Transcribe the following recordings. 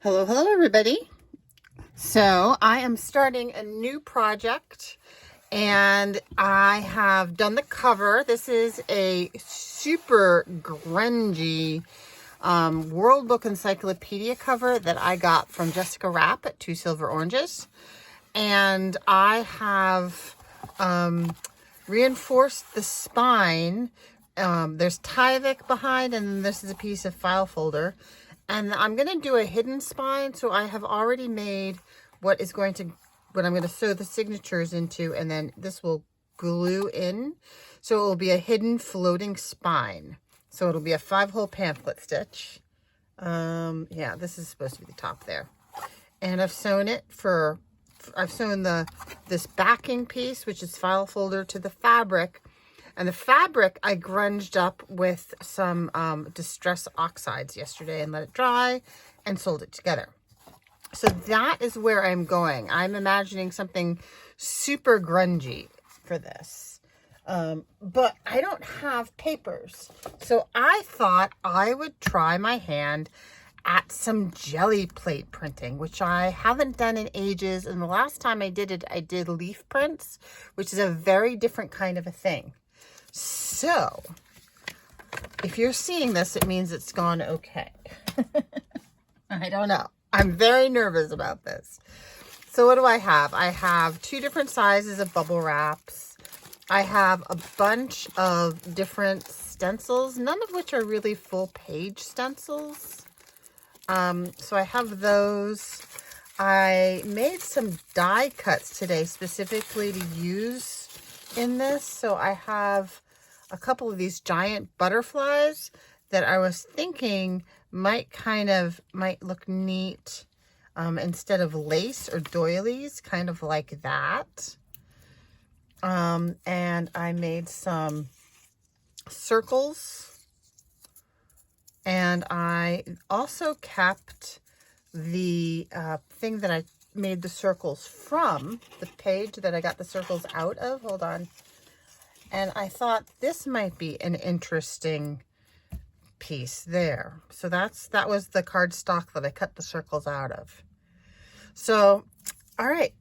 Hello, hello everybody. So I am starting a new project and I have done the cover. This is a super grungy World Book Encyclopedia cover that I got from Jessica Rapp at Two Silver Oranges. And I have reinforced the spine. There's Tyvek behind, and then this is a piece of file folder. And I'm going to do a hidden spine, so I have already made what I'm going to sew the signatures into, and then this will glue in. So it will be a hidden floating spine. So it'll be a 5-hole pamphlet stitch. Yeah, this is supposed to be the top there. And I've sewn this backing piece, which is file folder, to the fabric. And the fabric I grunged up with some Distress Oxides yesterday and let it dry and sewed it together. So that is where I'm going. I'm imagining something super grungy for this. But I don't have papers. So I thought I would try my hand at some jelly plate printing, which I haven't done in ages. And the last time I did it, I did leaf prints, which is a very different kind of a thing. So, if you're seeing this, it means it's gone okay. I don't know. I'm very nervous about this. So what do I have? I have 2 different sizes of bubble wraps. I have a bunch of different stencils, none of which are really full page stencils. So I have those. I made some die cuts today specifically to use in this. So I have a couple of these giant butterflies that I was thinking might look neat instead of lace or doilies, kind of like that. And I made some circles, and I also kept the thing that I made the circles from, the page that I got the circles out of. Hold on. And I thought this might be an interesting piece there. So that was the cardstock that I cut the circles out of. So, all right,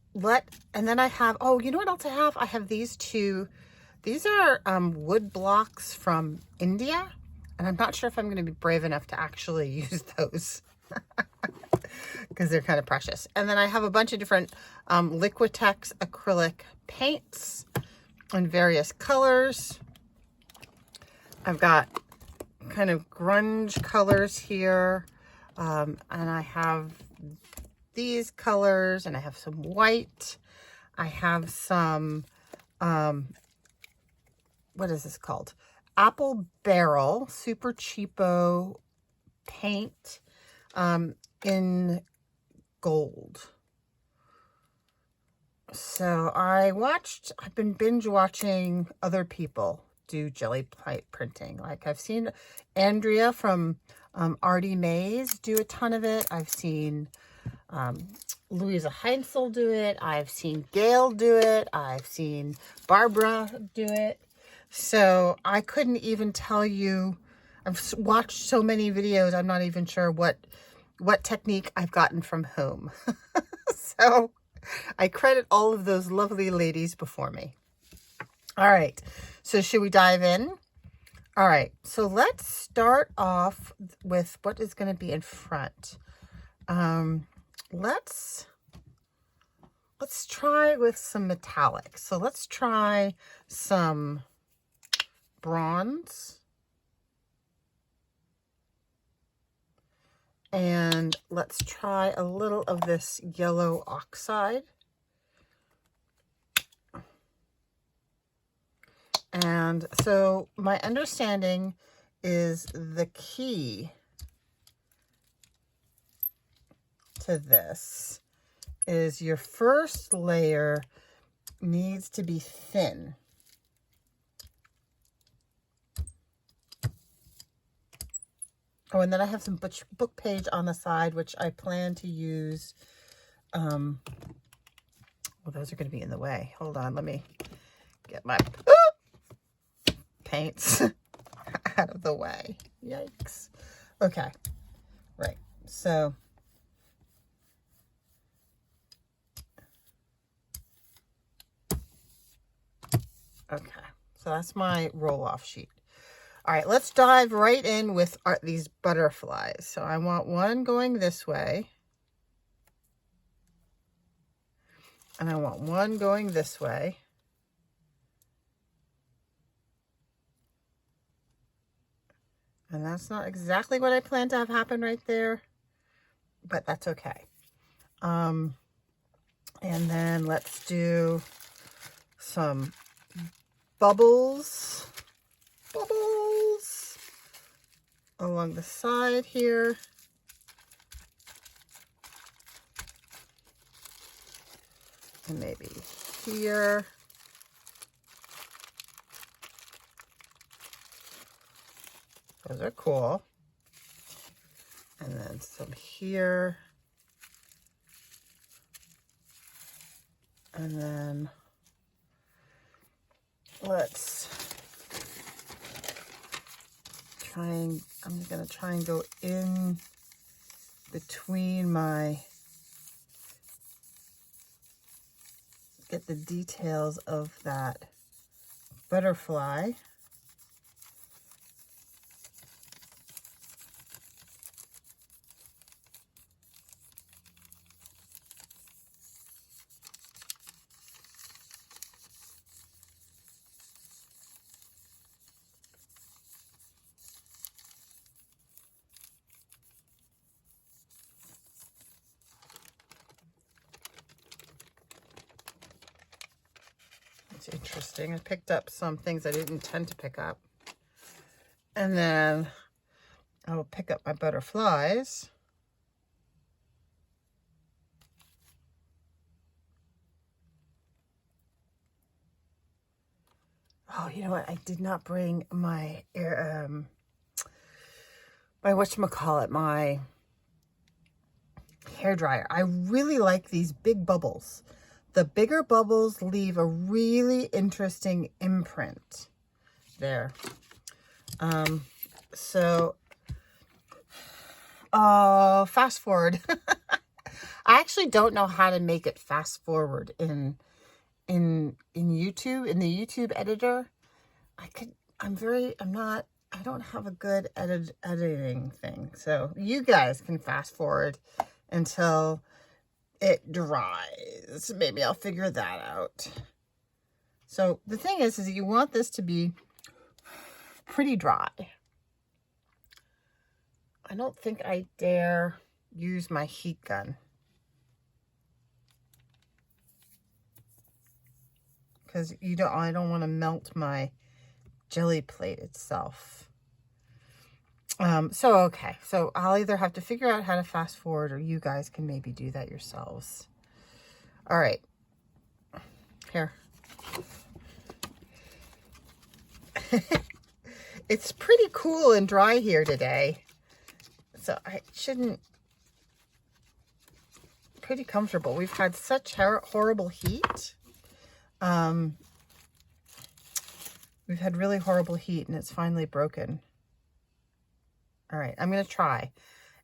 and then I have, oh, you know what else I have? I have these 2. These are wood blocks from India, and I'm not sure if I'm going to be brave enough to actually use those. Because they're kind of precious. And then I have a bunch of different Liquitex acrylic paints in various colors. I've got kind of grunge colors here. And I have these colors, and I have some white. I have some, what is this called? Apple Barrel Super Cheapo paint in gold. So I've been binge watching other people do jelly plate printing. Like I've seen Andrea from Artie Mays do a ton of it. I've seen Louisa Heinzel do it. I've seen Gail do it. I've seen Barbara do it. So I couldn't even tell you. I've watched so many videos, I'm not even sure what technique I've gotten from whom. So I credit all of those lovely ladies before me. All right, so should we dive in? All right, so let's start off with what is going to be in front. Let's try with some metallics. So let's try some bronze. And let's try a little of this yellow oxide. And so my understanding is the key to this is your first layer needs to be thin. Oh, and then I have some book page on the side, which I plan to use. Well, those are going to be in the way. Hold on, let me get my paints out of the way. Yikes. Okay, right. So Okay, so that's my roll-off sheet. All right, let's dive right in with these butterflies. So I want one going this way. And I want one going this way. And that's not exactly what I planned to have happen right there, but that's okay. And then let's do some bubbles along the side here. And maybe here. Those are cool. And then some here. And then let's try and, I'm going to try and go in between get the details of that butterfly. It's interesting. I picked up some things I didn't intend to pick up. And then I will pick up my butterflies. Oh, you know what? I did not bring my my whatchamacallit, my hair dryer. I really like these big bubbles. The bigger bubbles leave a really interesting imprint there. So, fast forward. I actually don't know how to make it fast forward in YouTube, in the YouTube editor. I don't have a good editing thing. So you guys can fast forward until it dries. Maybe I'll figure that out. So the thing is that you want this to be pretty dry. I don't think I dare use my heat gun, because I don't want to melt my jelly plate itself. Okay, so I'll either have to figure out how to fast forward, or you guys can maybe do that yourselves. All right, here. It's pretty cool and dry here today, so I shouldn't, pretty comfortable. We've had such horrible heat. We've had really horrible heat, and it's finally broken. All right, I'm going to try.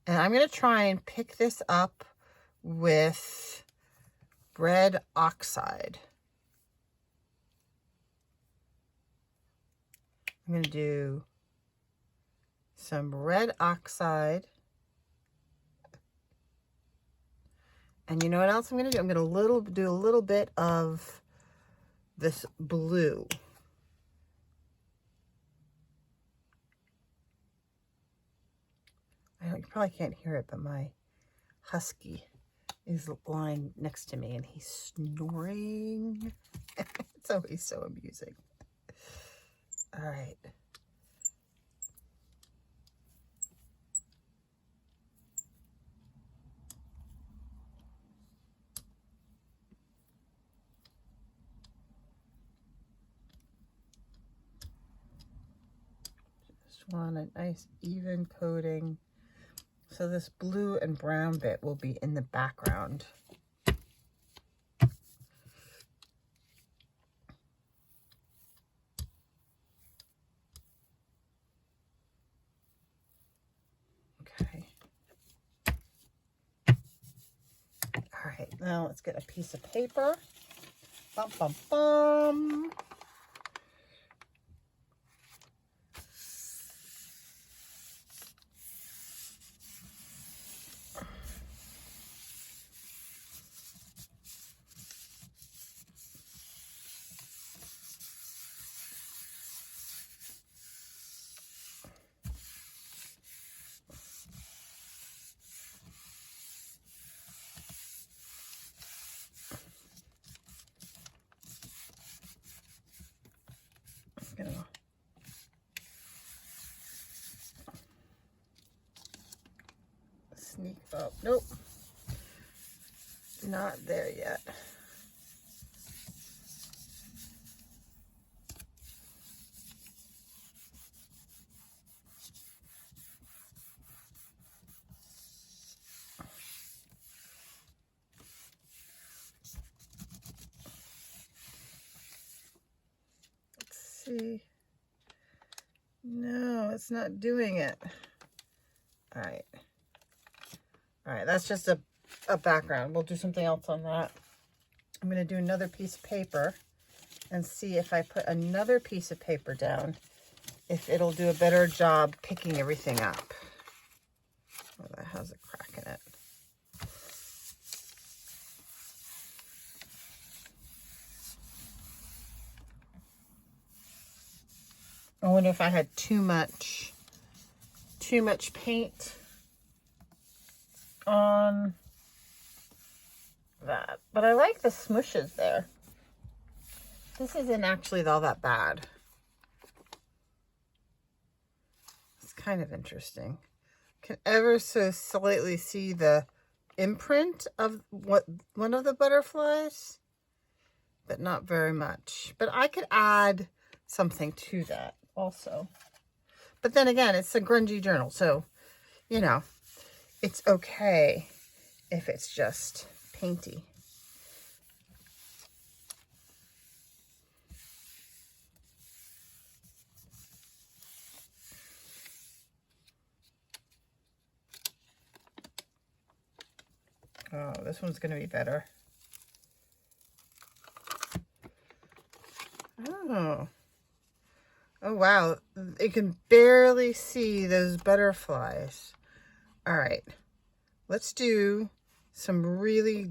And I'm going to try and pick this up with red oxide. I'm going to do some red oxide. And you know what else I'm going to do? I'm going to do a little bit of this blue. You probably can't hear it, but my husky is lying next to me and he's snoring. It's always so amusing. All right. Just want a nice even coating. So this blue and brown bit will be in the background. Okay. All right, now let's get a piece of paper. Bum, bum, bum. sneak up. Nope. Not there yet. Let's see. No, it's not doing it. All right. All right, that's just a background. We'll do something else on that. I'm going to do another piece of paper and see if I put another piece of paper down, if it'll do a better job picking everything up. Oh, that has a crack in it. I wonder if I had too much paint on that. But I like the smooshes there. This isn't actually all that bad. It's kind of interesting. Can ever so slightly see the imprint of one of the butterflies, but not very much. But I could add something to that also. But then again, it's a grungy journal, so you know, it's okay if it's just painty. Oh, this one's going to be better. Oh. Oh, wow. You can barely see those butterflies. All right. Let's do some really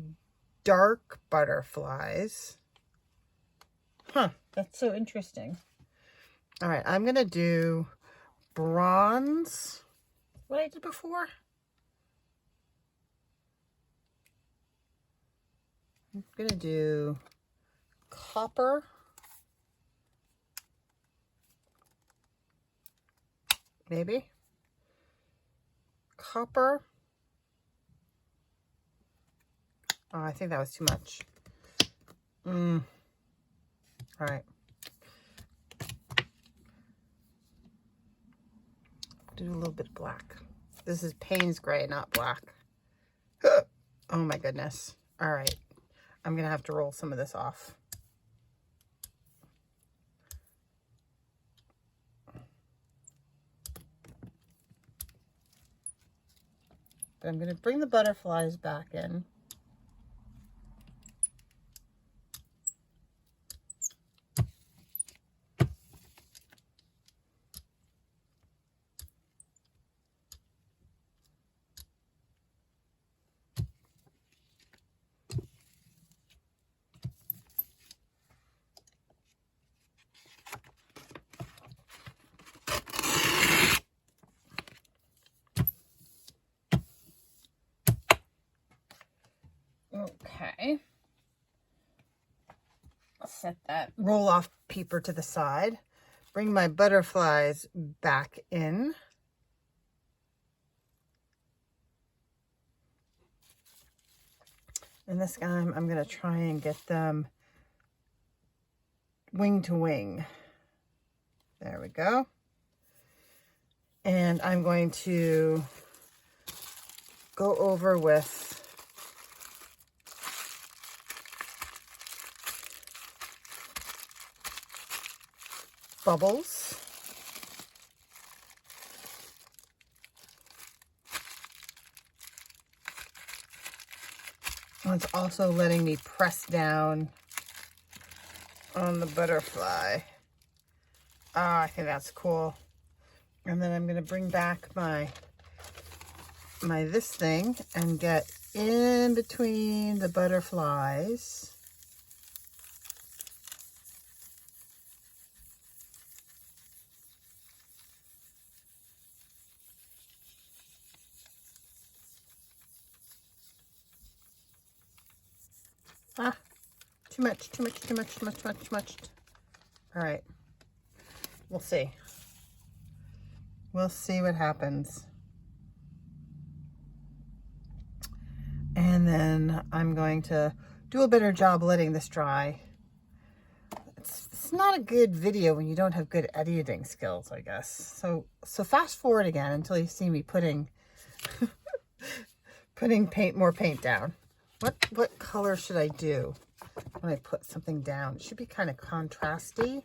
dark butterflies. Huh. That's so interesting. All right. I'm going to do bronze. What I did before? I'm going to do copper. Maybe. Copper. Oh, I think that was too much. All right. Do a little bit of black. This is Payne's gray, not black. Oh my goodness. All right. I'm going to have to roll some of this off. But I'm going to bring the butterflies back in. Okay. I'll set that roll off paper to the side. Bring my butterflies back in. And this time I'm going to try and get them wing to wing. There we go. And I'm going to go over with bubbles. And it's also letting me press down on the butterfly. Ah, I think that's cool. And then I'm going to bring back my this thing and get in between the butterflies. Ah, too much. All right. We'll see. We'll see what happens. And then I'm going to do a better job letting this dry. It's not a good video when you don't have good editing skills, I guess. So fast forward again until you see me putting more paint down. What color should I do when I put something down? It should be kind of contrasty.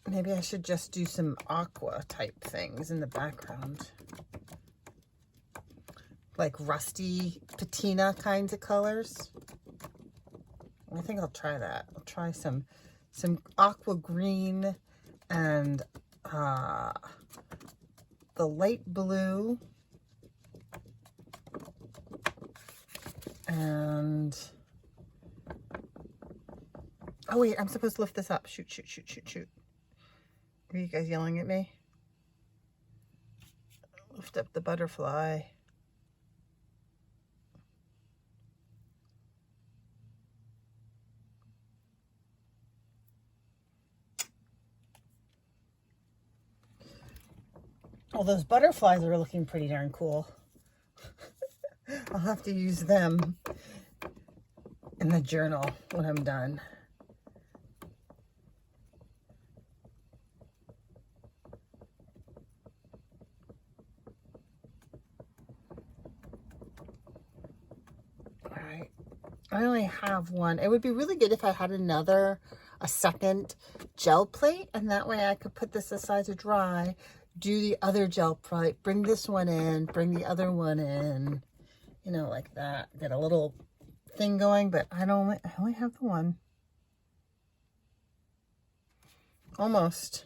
Maybe I should just do some aqua type things in the background. Like rusty patina kinds of colors. I think I'll try that. I'll try some aqua green and the light blue and oh wait, I'm supposed to lift this up. Shoot. Are you guys yelling at me? Lift up the butterfly. Well, those butterflies are looking pretty darn cool. I'll have to use them in the journal when I'm done. All right. I only have one. It would be really good if I had a second gel plate, and that way I could put this aside to dry, do the other gel plate, bring this one in, bring the other one in, you know, like that. Get a little thing going, but I only have the one. Almost.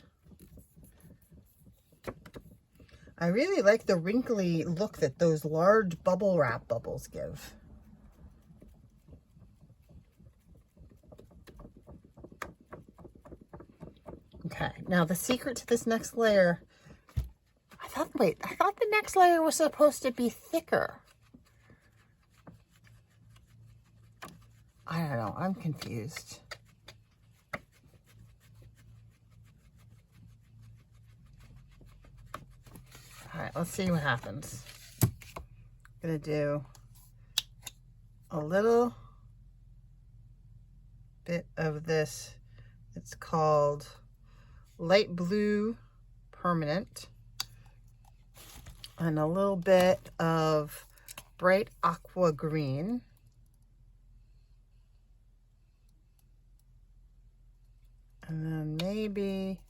I really like the wrinkly look that those large bubble wrap bubbles give. Okay, now the secret to this next layer, I thought the next layer was supposed to be thicker. I don't know, I'm confused. All right, let's see what happens. I'm gonna do a little bit of this. It's called light blue permanent, and a little bit of bright aqua green, and then maybe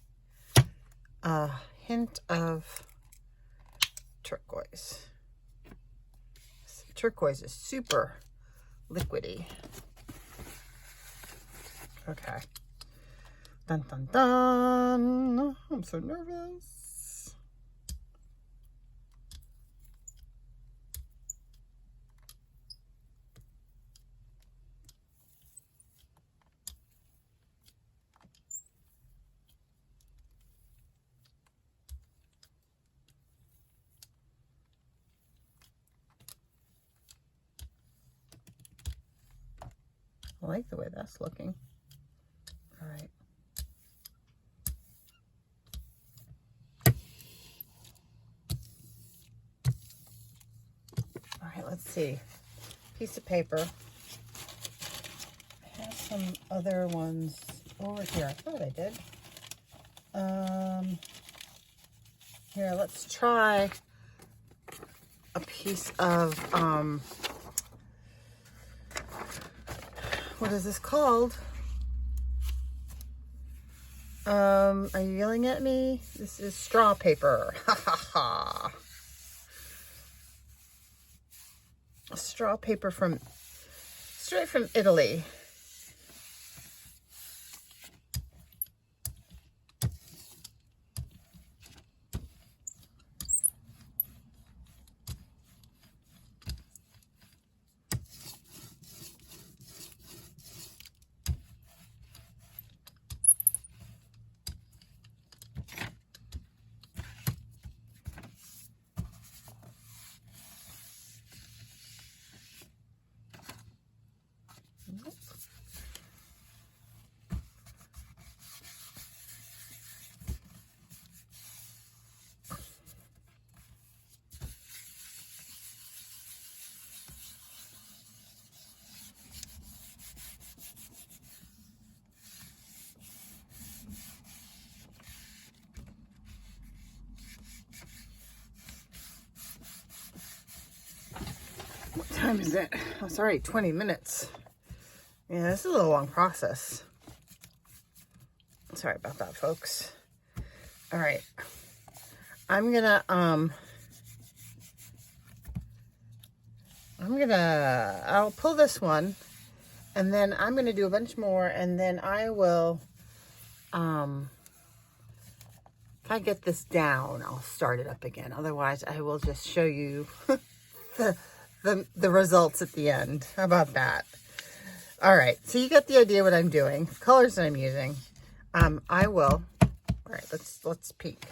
a hint of turquoise. Turquoise is super liquidy. Okay. Dun dun dun. I'm so nervous. I like the way that's looking. All right. All right, let's see. Piece of paper. I have some other ones over here. I thought I did. Here, let's try a piece of, what is this called? Are you yelling at me? This is straw paper. Ha ha ha. Straw paper straight from Italy. time is it? Oh, it's already 20 minutes. Yeah, this is a long process. Sorry about that, folks. All right. I'll pull this one, and then I'm gonna do a bunch more, and then I will, if I get this down, I'll start it up again. Otherwise, I will just show you the results at the end. How about that? All right, so you get the idea what I'm doing, colors that I'm using. All right, let's peek.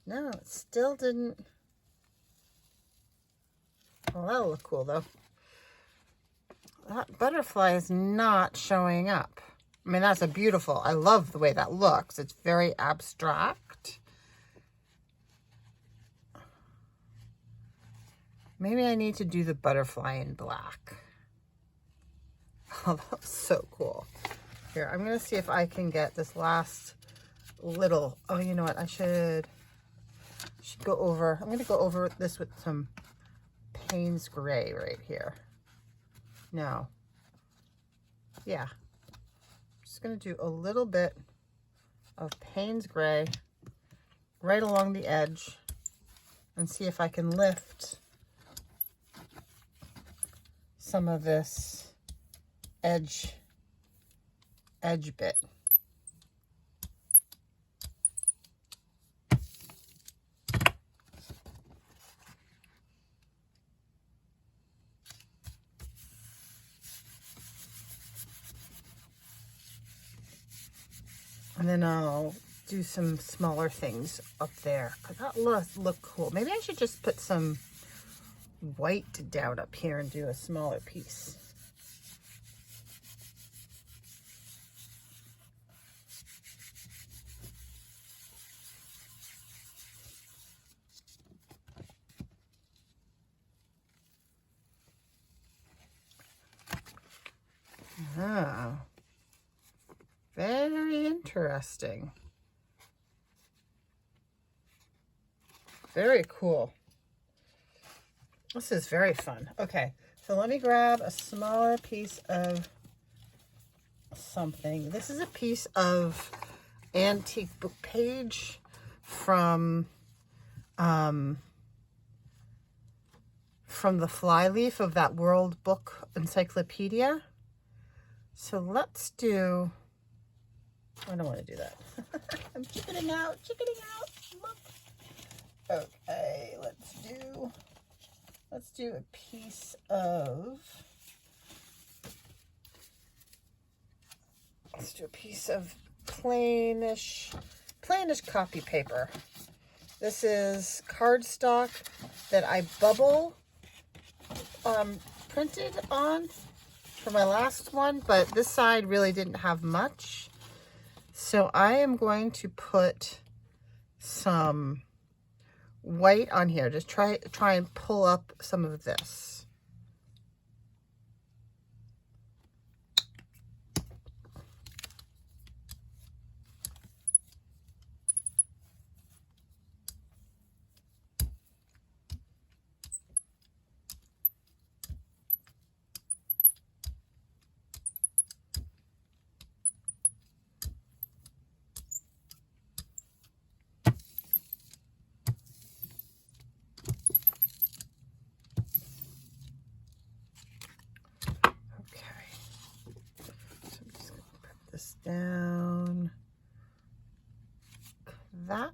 No, it still didn't. Well, that'll look cool though. That butterfly is not showing up. I mean, that's I love the way that looks. It's very abstract. Maybe I need to do the butterfly in black. Oh, that was so cool. Here, I'm going to see if I can get this last little, oh, you know what? I should go over, I'm going to go over this with some Payne's Gray right here. No. Yeah. Just going to do a little bit of Payne's Gray right along the edge and see if I can lift some of this edge bit. And then I'll do some smaller things up there, because that look cool. Maybe I should just put some white down up here and do a smaller piece. Oh, very interesting. Very cool. This is very fun. Okay, so let me grab a smaller piece of something. This is a piece of antique book page from the flyleaf of that World Book Encyclopedia. So let's do, I don't want to do that. I'm chickening out. Look. Okay, let's do a piece of, plainish copy paper. This is cardstock that I bubble printed on for my last one, but this side really didn't have much. So I am going to put some white on here. Just try and pull up some of this. Down that.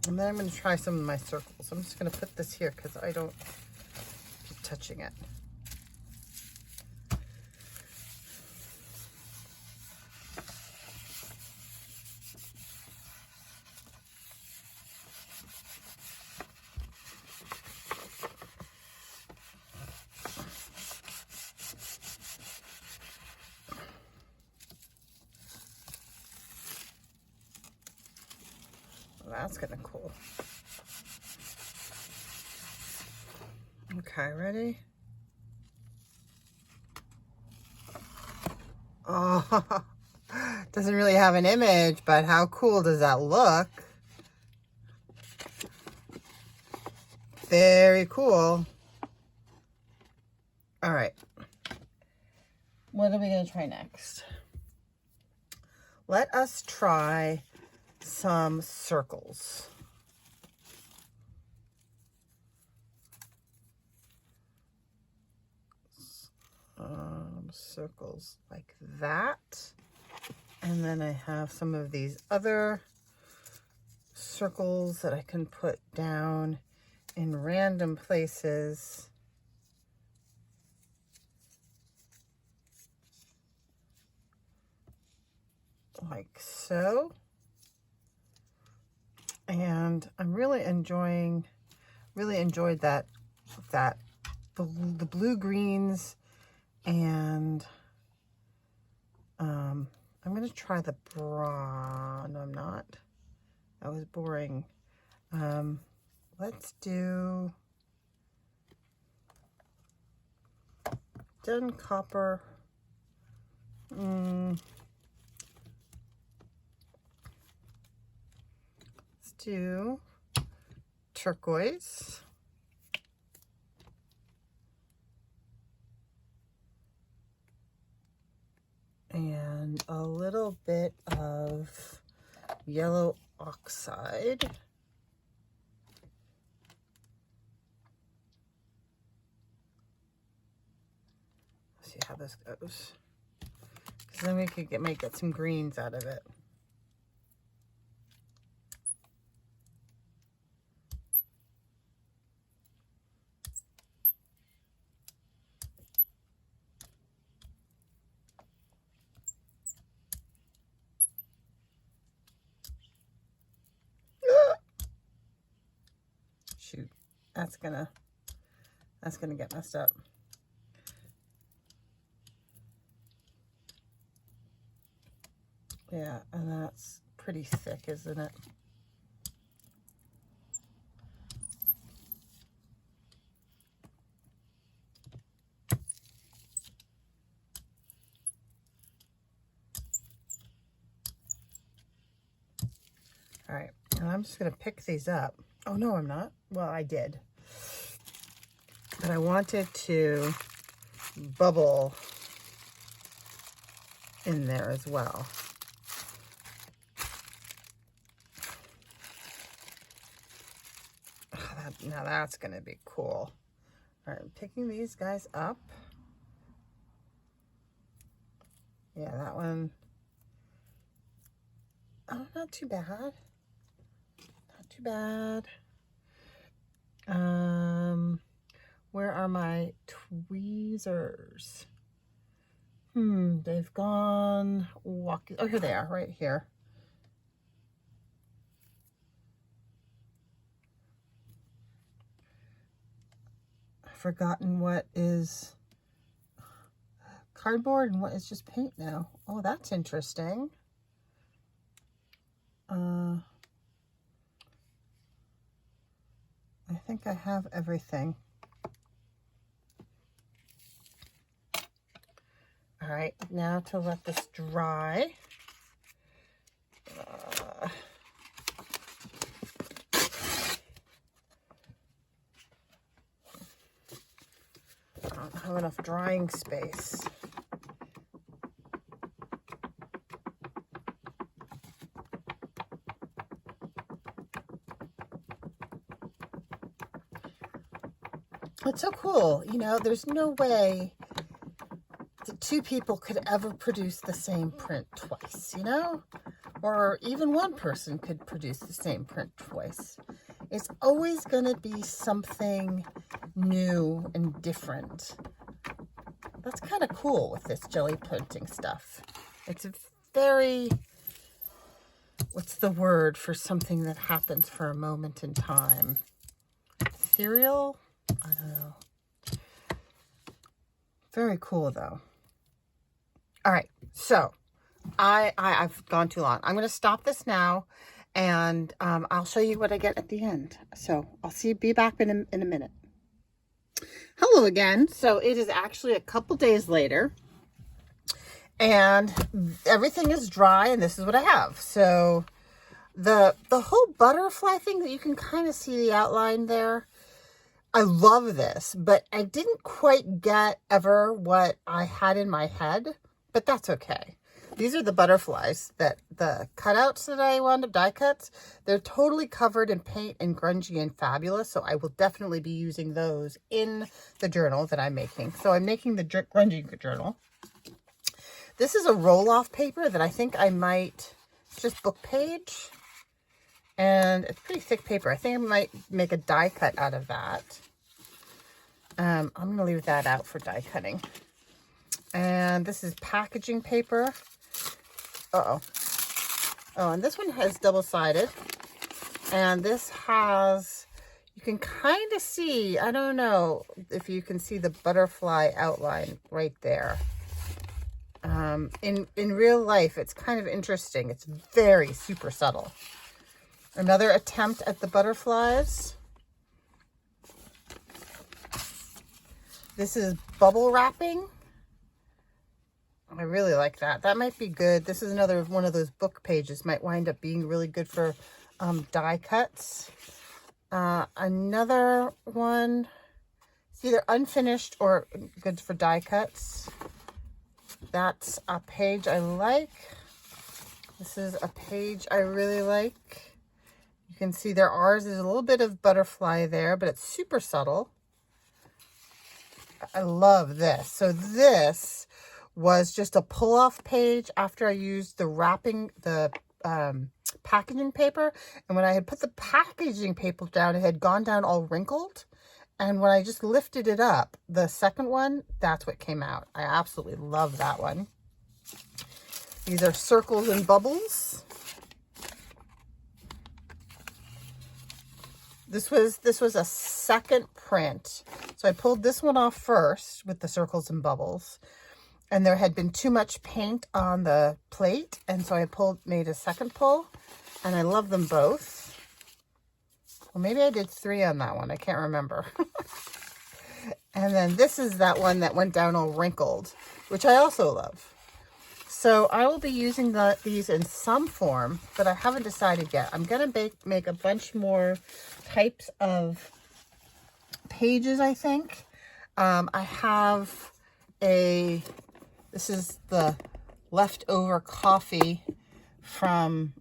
And then I'm going to try some of my circles. I'm just going to put this here because I don't keep touching it. that's gonna cool. Okay, ready? Oh, doesn't really have an image, but how cool does that look? Very cool. All right. What are we going to try next? Let us try some circles. Circles like that. And then I have some of these other circles that I can put down in random places. Like so. And I'm really enjoyed that the blue greens, and I'm gonna try the bra. No, I'm not. That was boring. Let's do done copper. Let's do turquoise. And a little bit of yellow oxide. Let's see how this goes. Because then we could might get some greens out of it. Shoot, that's gonna get messed up. Yeah, and that's pretty thick, isn't it? All right, and I'm just gonna pick these up. Oh, no, I'm not. Well, I did. But I wanted to bubble in there as well. Oh, now that's gonna be cool. All right, I'm picking these guys up. Yeah, that one. Oh, not too bad. Not too bad. Where are my tweezers? They've gone walking. Oh, here they are, right here. I've forgotten what is cardboard and what is just paint now. Oh, that's interesting. I think I have everything. All right, now to let this dry. I don't have enough drying space. It's so cool. You know, there's no way that two people could ever produce the same print twice, you know? Or even one person could produce the same print twice. It's always going to be something new and different. That's kind of cool with this jelly printing stuff. It's a very, what's the word for something that happens for a moment in time? Ethereal? I don't know. Very cool though. All right, so I've gone too long. I'm going to stop this now, And I'll show you what I get at the end. So I'll be back in a minute. Hello again. So it is actually a couple days later, and everything is dry, and this is what I have. So the whole butterfly thing that you can kind of see the outline there, I love this, but I didn't quite get ever what I had in my head, but that's okay. These are the butterflies, that the cutouts that I wound up die cuts. They're totally covered in paint and grungy and fabulous. So I will definitely be using those in the journal that I'm making. So I'm making the grungy journal. This is a roll-off paper that I think I might just book page. And it's pretty thick paper. I think I might make a die cut out of that. I'm going to leave that out for die cutting. And this is packaging paper. Oh, and this one has double-sided, and this has, you can kind of see, I don't know if you can see the butterfly outline right there. In real life, it's kind of interesting. It's very super subtle. Another attempt at the butterflies. This is bubble wrapping. I really like that. That might be good. This is another one of those book pages. Might wind up being really good for die cuts. Another one, it's either unfinished or good for die cuts. That's a page I like. This is a page I really like. You can see there's a little bit of butterfly there, but it's super subtle. I love this. So this was just a pull-off page after I used the packaging paper. And when I had put the packaging paper down, it had gone down all wrinkled. And when I just lifted it up, the second one, that's what came out. I absolutely love that one. These are circles and bubbles. This was a second print. So I pulled this one off first with the circles and bubbles. And there had been too much paint on the plate. And so I made a second pull. And I love them both. Well, maybe I did 3 on that one. I can't remember. And then this is that one that went down all wrinkled, which I also love. So I will be using these in some form, but I haven't decided yet. I'm going to make a bunch more types of pages, I think. I have this is the leftover coffee from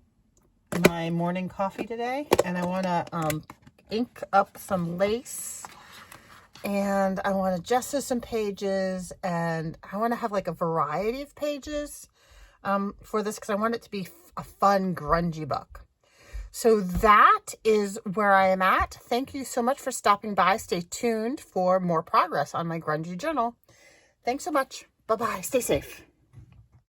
my morning coffee today. And I want to ink up some lace. And I want to gesso some pages. And I want to have like a variety of pages for this because I want it to be a fun, grungy book. So that is where I am at. Thank you so much for stopping by. Stay tuned for more progress on my grungy journal. Thanks so much. Bye-bye. Stay safe.